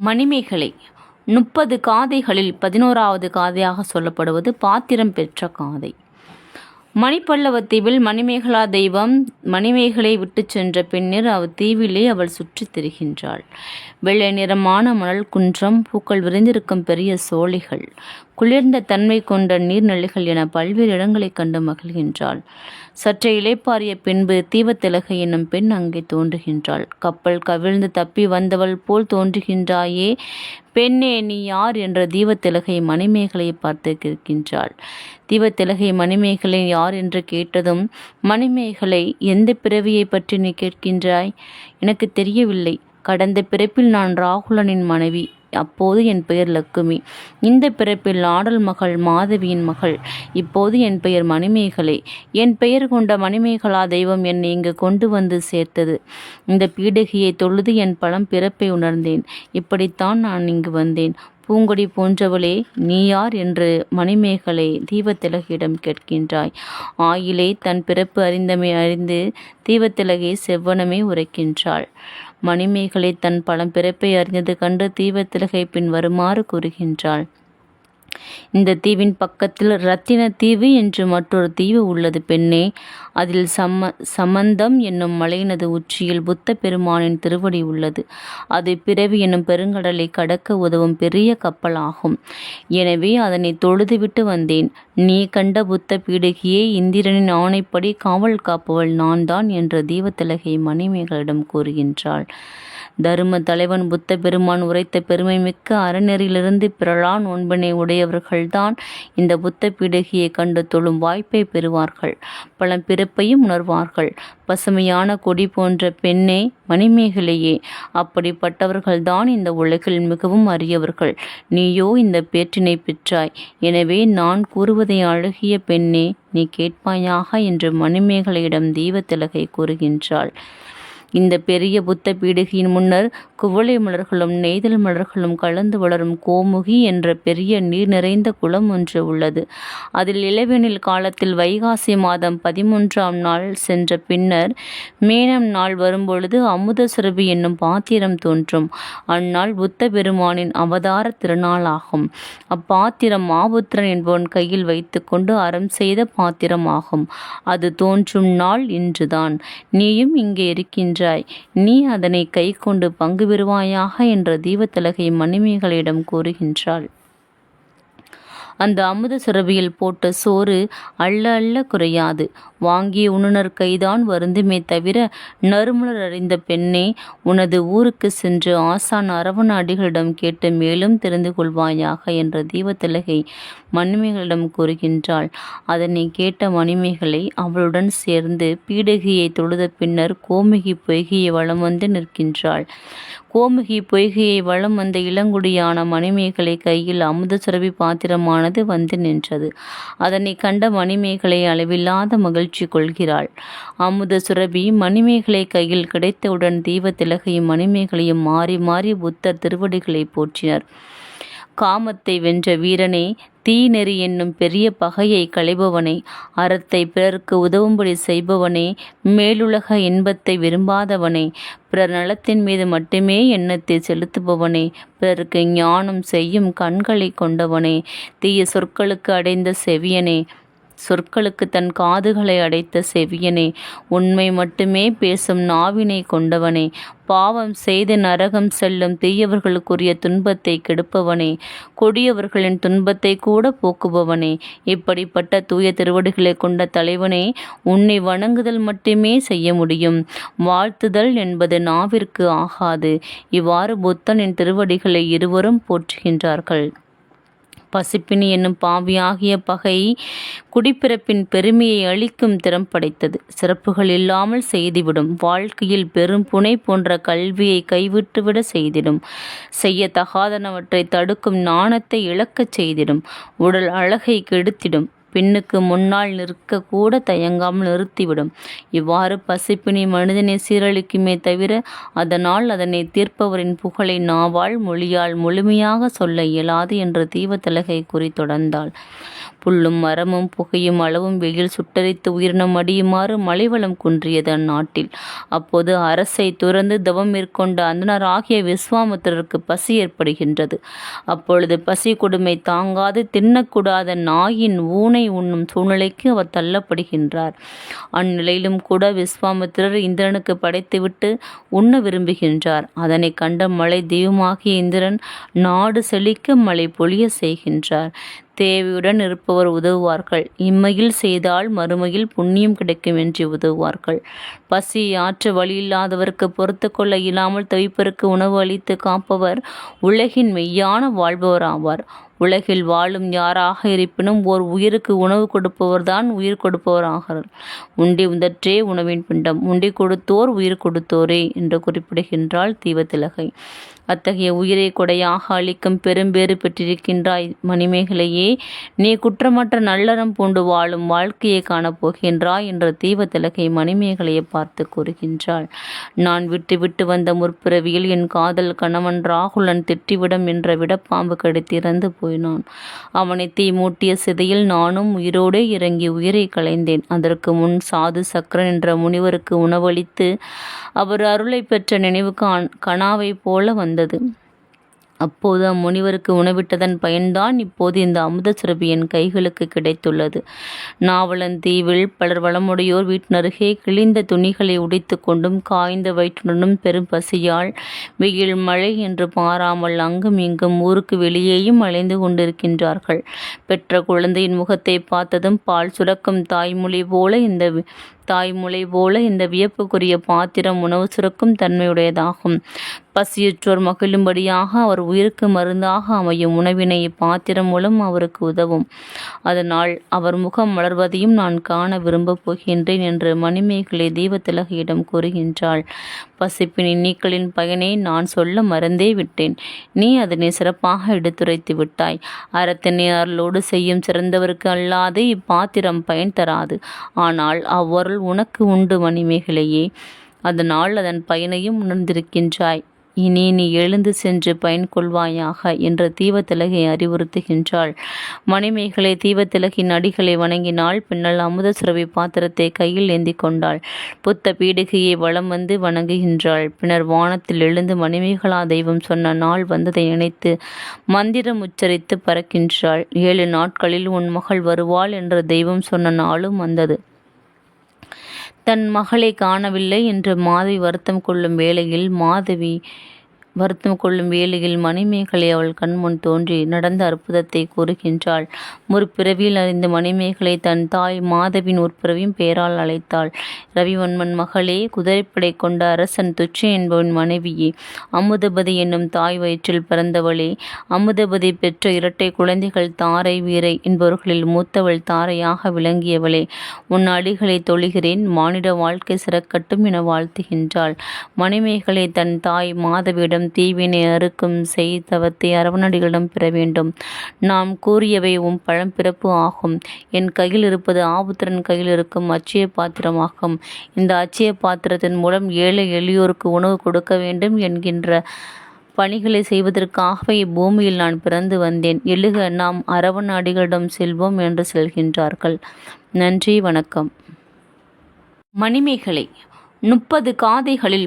மணிமேகலை 30 காதைகளில் 11வது காதையாக சொல்லப்படுவது பாத்திரம் பெற்ற காதை. மணிப்பல்லவத்தீவில் மணிமேகலா தெய்வம் மணிமேகலை விட்டு சென்ற பின்னர் அவ்வத்தீவிலே அவள் சுற்றித் திரிகின்றாள். வெள்ளை நிறமான மணல் குன்றம், பூக்கள் விரிந்திருக்கும் பெரிய சோலைகள், குளிர்ந்த தன்மை கொண்ட நீர்நிலைகள் என பல்வேறு இடங்களைக் கண்டு மகிழ்கின்றாள். சற்றே இளைப்பாறிய பின்பு தீவத்திலகை என்னும் பெண் அங்கே தோன்றுகின்றாள். கப்பல் கவிழ்ந்து தப்பி வந்தவள் போல் தோன்றுகின்றாயே பெண்ணே, நீ யார் என்ற தீவத்திலகை மணிமேகலையை பார்த்து கேட்கின்றாள். தீவத்திலகை மணிமேகலை யார் என்று கேட்டதும், மணிமேகலை, எந்த பிறவியை பற்றி நீ கேட்கின்றாய்? எனக்கு தெரியவில்லை. கடந்த பிறப்பில் நான் ராகுலனின் மனைவி. அப்போது என் பெயர் லக்குமி. இந்த பிறப்பில் ஆடல் மகள் மாதவியின் மகள். இப்போது என் பெயர் மணிமேகலை. என் பெயர் கொண்ட மணிமேகலா தெய்வம் என்னை இங்கு கொண்டு வந்து சேர்த்தது. இந்த பீடகியை தொழுது என் பழம் பிறப்பை உணர்ந்தேன். இப்படித்தான் நான் இங்கு வந்தேன். பூங்கொடி போன்றவளே, நீ யார் என்று மணிமேகலை தீவத்திலகிடம் கேட்கின்றாய். ஆயிலே தன் பிறப்பு அறிந்து தீவத்திலகை செவ்வனமே உரைக்கின்றாள். மணிமேகலை தன் பழம் பிறப்பை அறிந்தது கண்டு தீவத்திலகை பின் வருமாறு கூறுகின்றாள். இந்த தீவின் பக்கத்தில் இரத்தின தீவு என்று மற்றொரு தீவு உள்ளது பெண்ணே. அதில் சமந்தம் என்னும் மலையினது உச்சியில் புத்த பெருமானின் திருவடி உள்ளது. அது பிறவி என்னும் பெருங்கடலை கடக்க உதவும் பெரிய கப்பலாகும். எனவே அதனை தொழுதுவிட்டு வந்தேன். நீ கண்ட புத்த பீடகியே, இந்திரனின் ஆணைப்படி காவல் காப்பவள் நான் தான் என்ற தீவத்திலகை மணிமேகலிடம் கூறுகின்றாள். தரும தலைவன் புத்த பெருமான் உரைத்த பெருமை மிக்க அறநெறியிலிருந்து பிறழா நோன்பினை உடையவர்கள்தான் இந்த புத்த பீடகியை கண்டு தொழும் வாய்ப்பை பெறுவார்கள். பழம் பிறப்பையும் உணர்வார்கள். பசுமையான கொடி போன்ற பெண்ணே, மணிமேகலையே, அப்படிப்பட்டவர்கள்தான் இந்த உலகில் மிகவும் அரியவர்கள். நீயோ இந்த பேற்றினை பெற்றாய். எனவே நான் கூறுவதை அழகிய பெண்ணே, நீ கேட்பாயாக என்று மணிமேகலையிடம் தீவத்திலகை கூறுகின்றாள். இந்த பெரிய புத்த பீடகியின் முன்னர் குவளை மலர்களும் நெய்தல் மலர்களும் கலந்து வளரும் கோமுகி என்ற பெரிய நீர் நிறைந்த குளம் ஒன்று உள்ளது. அதில் இளவேனில் காலத்தில் வைகாசி மாதம் 13ஆம் நாள் சென்ற பின்னர் மேனம் நாள் வரும்பொழுது அமுத சுரபி என்னும் பாத்திரம் தோன்றும். அந்நாள் புத்த பெருமானின் அவதார திருநாளாகும். அப்பாத்திரம் மாபுத்திரன் என்பவன் கையில் வைத்து கொண்டு அறம் செய்த பாத்திரம் ஆகும். அது தோன்றும் நாள் இன்றுதான். நீயும் இங்கே இருக்கின்ற. நீ அதனை கை கொண்டு பங்கு பெறுவாயாக என்ற தீவத்திலகை மணிமேகலையிடம் கூறுகின்றாள். அந்த அமுத சுரபியில் போட்ட சோறு அள்ள அள்ள குறையாது. வாங்கிய உண்ணுனர் கைதான் வருந்துமே தவிர நறுமலர் அறிந்த பெண்ணே, உனது ஊருக்கு சென்று ஆசான் அரவண அடிகளிடம் கேட்டு மேலும் தெரிந்து கொள்வாயாக என்ற தீவத்திலகை மணிமேகலிடம் கூறுகின்றாள். அதனை கேட்ட மணிமேகலை அவளுடன் சேர்ந்து பீடகியை தொழுத பின்னர் கோமுகி பொய்கையை வலம் வந்து நிற்கின்றாள். கோமுகி பொய்கையை வலம் வந்த இளங்குடியான மணிமேகலை கையில் அமுத சுரபி பாத்திரமானது வந்து நின்றது. அதனை கண்ட மணிமேகலை அளவில்லாத மகிழ்ச்சி கொள்கிறாள். அமுத சுரபி மணிமேகலை கையில் கிடைத்தவுடன் தீவத்திலகையும் மணிமேகலையும் மாறி மாறி புத்தர் திருவடிகளை போற்றினர். காமத்தை வென்ற வீரனே, தீநெறி என்னும் பெரிய பகையை களைபவனே, அறத்தை பிறருக்கு உதவும்படி செய்பவனே, மேலுலக இன்பத்தை விரும்பாதவனே, பிறர் நலத்தின் மீது மட்டுமே எண்ணத்தை செலுத்துபவனே, பிறருக்கு ஞானம் செய்யும் கண்களை கொண்டவனே, தீய சொற்களுக்கு அடைந்த செவியனே, சொற்களுக்கு தன் காதுகளை அடைத்த செவியனே, உண்மை மட்டுமே பேசும் நாவினை கொண்டவனே, பாவம் செய்து நரகம் செல்லும் தீயவர்களுக்குரிய துன்பத்தை கெடுப்பவனே, கொடியவர்களின் துன்பத்தை கூட போக்குபவனே, இப்படிப்பட்ட தூய திருவடிகளை கொண்ட தலைவனே, உன்னை வணங்குதல் மட்டுமே செய்ய முடியும். வாழ்த்துதல் என்பது நாவிற்கு ஆகாது. இவ்வாறு புத்தனின் திருவடிகளை இருவரும் போற்றுகின்றார்கள். பசிப்பினி என்னும் பாவியாகிய பகை குடிப்பிறப்பின் பெருமையை அளிக்கும் திறம் படைத்தது. சிறப்புகள் இல்லாமல் செய்துவிடும். வாழ்க்கையில் பெரும் புனை போன்ற கல்வியை கைவிட்டுவிட செய்திடும். செய்யத்தகாதனவற்றை தடுக்கும் நாணத்தை இழக்கச் செய்திடும். உடல் அழகை கெடுத்திடும். பெண்ணுக்கு முன்னால் நிற்க கூட தயங்காமல் நிறுத்திவிடும். இவ்வாறு பசிப்பினி மனிதனை சீரழிக்குமே தவிர அதனால் அதனை தீர்ப்பவரின் புகழை நாவால் மொழியால் முழுமையாக சொல்ல இயலாது என்று தீவத்திலகை கூறி தொடர்ந்தாள். புல்லும் மரமும் புகையும் அளவும் வெயில் சுட்டரித்து உயிரினம் அடியுமாறு மலைவளம் குன்றியது அந்நாட்டில். அப்போது அரசை துறந்து தவம் மேற்கொண்ட அந்தணராகிய விஸ்வாமித்திரருக்கு பசி ஏற்படுகின்றது. அப்பொழுது பசி கொடுமை தாங்காது தின்னக்கூடாத நாயின் ஊனை உண்ணும் சூழ்நிலைக்கு அவர் தள்ளப்படுகின்றார். அந்நிலையிலும் கூட விஸ்வாமித்திரர் இந்திரனுக்கு படைத்துவிட்டு உண்ண விரும்புகின்றார். அதனை கண்ட மழை தெய்வமாகிய இந்திரன் நாடு செழிக்க மழை பொழிய செய்கின்றார். தேவையுடன் இருப்பவர் உதவுவார்கள். இம்மையில் செய்தால் மறுமையில் புண்ணியம் கிடைக்கும் என்று உதவுவார்கள். பசி ஆற்ற வழியில்லாதவருக்கு பொறுத்து கொள்ள இயலாமல் தவிப்பருக்கு உணவு அளித்து காப்பவர் உலகின் மெய்யான வாழ்பவர் ஆவார். உலகில் வாழும் யாராக இருப்பினும் ஓர் உயிருக்கு உணவு கொடுப்பவர்தான் உயிர் கொடுப்பவர் ஆகிறார். உண்டி உதற்றே உணவின் பிண்டம், உண்டி கொடுத்தோர் உயிர் கொடுத்தோரே என்று குறிப்பிடுகின்றாள் தீவத்திலகை. அத்தகைய உயிரை கொடையாக அளிக்கும் பெரும்பேறு பெற்றிருக்கின்றாய் மணிமேகலையே, நீ குற்றமற்ற நல்லறம் பூண்டு வாழும் வாழ்க்கையை காணப்போகின்றாய் என்ற தீவத்திலகை மணிமேகலையை பார்த்து கூறுகின்றாள். நான் விட்டு விட்டு வந்த முற்பிறவியில் என் காதல் கணவன் ராகுலன் திட்டிவிடம் என்ற விடப்பாம்பு கடித்து இறந்து போயினான். அவனை தீ மூட்டிய சிதையில் நானும் உயிரோடே இறங்கி உயிரை களைந்தேன். அதற்கு முன் சாது சக்கரன் என்ற முனிவருக்கு உணவளித்து அவர் அருளை பெற்ற நினைவு கனாவை போல வந்தது. அப்போது அம்முனிவருக்கு உணவிட்டதன் பயன்தான் இப்போது இந்த அமுத சுரபி என் கைகளுக்கு கிடைத்துள்ளது. நாவலந்தீவில் பலர் வளமுடையோர் வீட்டினருகே கிழிந்த துணிகளை உடைத்து கொண்டும் காய்ந்த வயிற்றுடனும் பெரும் பசியால் வெயில் மழை என்று பாராமல் அங்கும் இங்கும் ஊருக்கு வெளியேயும் அலைந்து கொண்டிருக்கின்றார்கள். பெற்ற குழந்தையின் முகத்தை பார்த்ததும் பால் சுரக்கும் தாய்மொழி போல இந்த வியப்புக்குரிய பாத்திரம் உணவு சுரக்கும் தன்மையுடையதாகும். பசியுற்றோர் மகிழும்படியாக அவர் உயிருக்கு மருந்தாக அமையும் உணவினை இப்பாத்திரம் மூலம் அவருக்கு உதவும். அதனால் அவர் முகம் மலர்வதையும் நான் காண விரும்பப் போகின்றேன் என்று மணிமேகலை தீவத்திலகையிடம் கூறுகின்றாள். பசிப்பினி நீக்களின் பயனை நான் சொல்ல மறந்தே விட்டேன். நீ அதனை சிறப்பாக எடுத்துரைத்து விட்டாய். அறத்தினை அருளோடு செய்யும் சிறந்தவருக்கு அல்லாது இப்பாத்திரம் பயன் தராது. ஆனால் அவ்வருள் உனக்கு உண்டு மணிமேகலையே. அதனால் அதன் பயனையும் உணர்ந்திருக்கின்றாய். இனி நீ எழுந்து சென்று பயன் கொள்வாயாக என்ற தீவத்திலகை அறிவுறுத்துகின்றாள். மணிமேகலை தீவத்திலகின் அடிகளை வணங்கினாள். பின்னால் அமுத சுரபி பாத்திரத்தை கையில் ஏந்தி கொண்டாள். புத்த பீடிகையை வலம் வந்து வணங்குகின்றாள். பின்னர் வானத்தில் எழுந்து மணிமேகலா தெய்வம் சொன்ன நாள் வந்ததை நினைத்து மந்திரம் உச்சரித்து பறக்கின்றாள். 7 நாட்களில் உன் மகள் வருவாள் என்ற தெய்வம் சொன்ன நாளும் வந்தது. தன் மகளை காணவில்லை என்று மாதவி வருத்தம் கொள்ளும் வேளையில் மணிமேகலை அவள் கண்முன் தோன்றி நடந்த அற்புதத்தை கூறுகின்றாள். முற்பிறவியில் அறிந்த மணிமேகலை தன் தாய் மாதவின் உட்பிறவியும் பெயரால் அழைத்தாள். ரவிவன்மன் மகளே, குதிரைப்படை கொண்ட அரசன் துச்சை என்பவன் மனைவியே, அமுதபதி என்னும் தாய் வயிற்றில் பிறந்தவளே, அமுதபதி பெற்ற இரட்டை குழந்தைகள் தாரை வீரை என்பவர்களில் மூத்தவள் தாரையாக விளங்கியவளே, உன் அடிகளை தொழுகிறேன், மானிட வாழ்க்கை சிறக்கட்டும் என வாழ்த்துகின்றாள். மணிமேகலை தன் தாய் மாதவியிடம் தீவினை அறுக்கும் செய்தவத்தை அரவணடிகளிடம் பெற வேண்டும். நாம் கூறியவை உம் பழம்பிறப்பு ஆகும். என் கையில் இருப்பது ஆபுத்திரன் கையில் இருக்கும் அச்சய பாத்திரமாகும். இந்த அச்சய பாத்திரத்தின் மூலம் ஏழை எளியோருக்கு உணவு கொடுக்க வேண்டும் என்கின்ற பணிகளை செய்வதற்காகவே இப்பூமியில் நான் பிறந்து வந்தேன். எழுக, நாம் அரவணடிகளிடம் செல்வோம் என்று செல்கின்றார்கள். நன்றி, வணக்கம். மணிமேகலை 30 காதைகளில்